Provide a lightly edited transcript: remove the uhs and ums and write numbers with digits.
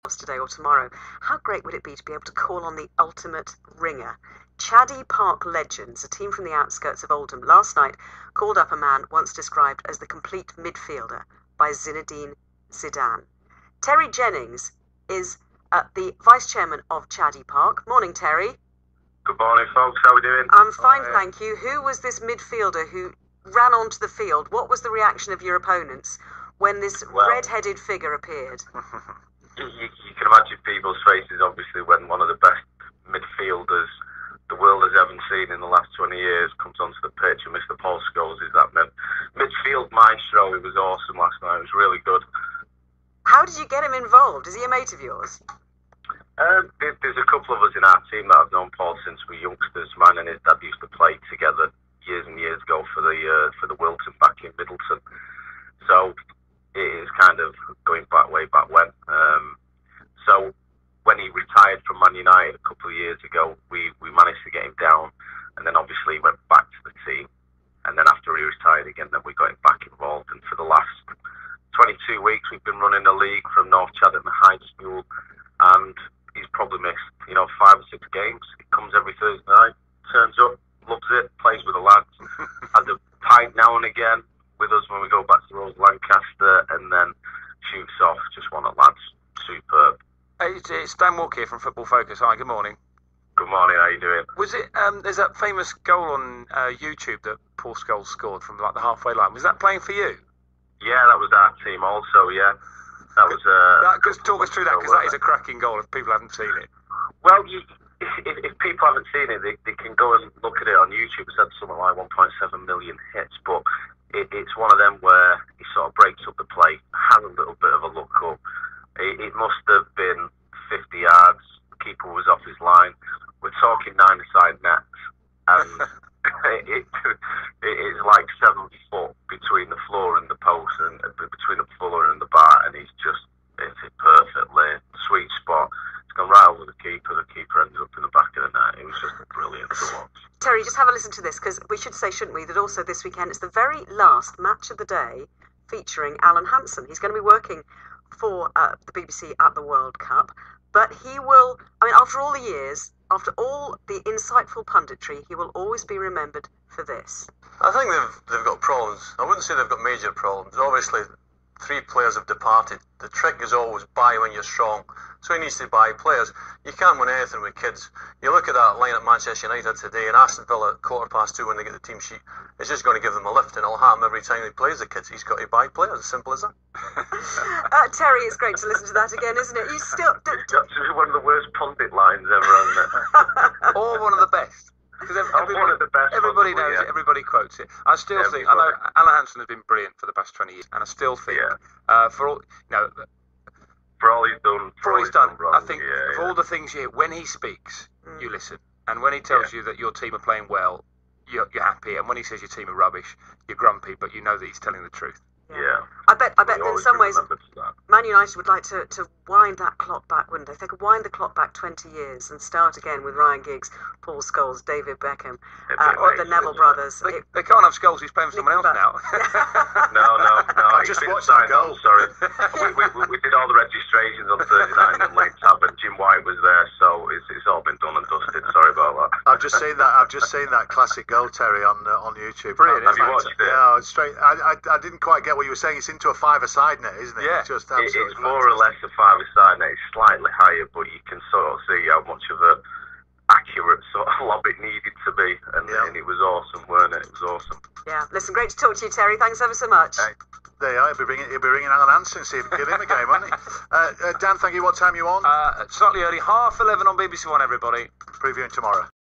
today or tomorrow. How great would it be to be able to call on the ultimate ringer? Chaddy Park Legends, a team from the outskirts of Oldham, last night called up a man once described as the complete midfielder by Zinedine Zidane. Terry Jennings is the vice chairman of Chaddy Park. Morning, Terry. Good morning, folks. How are we doing? I'm fine, thank you. Who was this midfielder who ran onto the field? What was the reaction of your opponents when this red-headed figure appeared? You can imagine people's faces, obviously, when one of the best midfielders the world has ever seen in the last 20 years comes onto the pitch, and Mr. Paul Scholes is that midfield maestro. It was awesome last night. It was really good. How did you get him involved? Is he a mate of yours? There's a couple of us in our team that have known Paul since we were youngsters. Mine and his dad used to play together years and years ago for the Wilton back in Middleton. So it is kind of going back way back when. So when he retired from Man United a couple of years ago, we managed to get him down, and then obviously he went back to the team. And then after he retired again, then we got him back involved. And for the last 22 weeks, we've been running a league from North Chadderton High School, and he's probably missed 5 or 6 games. He comes every Thursday night, turns up, loves it, plays with the lads, has a pint now and again with us when we go back to Rose Lancaster, and then shoots off. Just one of the lads. Superb. Hey, it's Dan Walker here from Football Focus. Hi, good morning. Good morning, how you doing? Was it, there's that famous goal on YouTube that Paul Scholes scored from like the halfway line. Was that playing for you? Yeah, that was our team also, yeah. That was... Just talk us through that, because that is a cracking goal if people haven't seen it. Well, if people haven't seen it, they can go and look at it on YouTube. It's had something like 1.7 million hits, but it's one of them where he sort of breaks up the play, has a little bit of a look up. It must have been 50 yards. The keeper was off his line. We're talking 9-a-side nets, and it's like 7 foot between the floor and the post, and between the floor and the bar, and he's just hit it perfectly. Sweet spot. It's gone right over the keeper. The keeper ended up in the back of the net. It was just brilliant to watch. Terry, just have a listen to this, because we should say, shouldn't we, that also this weekend it's the very last match of the day featuring Alan Hansen. He's going to be working for the BBC at the World Cup, but he will, after all the years, after all the insightful punditry, he will always be remembered for this. I think they've got problems. I wouldn't say they've got major problems. Obviously, 3 players have departed. The trick is always buy when you're strong. So he needs to buy players. You can't win anything with kids. You look at that line at Manchester United today, and Aston Villa at 2:15 when they get the team sheet, it's just going to give them a lift, and it'll happen every time he plays the kids. He's got to buy players, as simple as that. Terry, it's great to listen to that again, isn't it? You still... That's one of the worst pundit lines ever, hasn't it? Or one of the best. Because one of the best. Everybody knows it. Everybody quotes it. I still think. I know Alan Hansen has been brilliant for the past 20 years, and I still think for all for all he's done, I think for all the things you hear when he speaks, you listen, and when he tells you that your team are playing well, you're happy, and when he says your team are rubbish, you're grumpy, but you know that he's telling the truth. Yeah. I bet in some ways Man United would like to wind that clock back, wouldn't they? If they could wind the clock back 20 years and start again with Ryan Giggs, Paul Scholes, David Beckham, or the Neville brothers. They can't have Scholes, he's playing for someone else now. No. I just watched that goal. Sorry. we did all the registrations on Thursday night in the Lake Tavern. Jim White was there, so it's all been done and dusted. Sorry about that. I've just seen that classic goal, Terry, on YouTube. Brilliant. Have you watched it? Yeah, it's straight. I didn't quite get what you were saying. It's into a 5-a-side net, isn't it? Yeah. It's just absolutely it's more or less a 5-a-side net. It's slightly higher, but you can sort of see how much of a accurate sort of lob it needed to be, and it was awesome, weren't it? It was awesome. Yeah. Listen, great to talk to you, Terry. Thanks ever so much. Hey, there you are. He'll be ringing Alan Hansen, see if he can give him a game, won't he? Dan, thank you. What time are you on? Slightly early, 11:30 on BBC One. Everybody previewing tomorrow.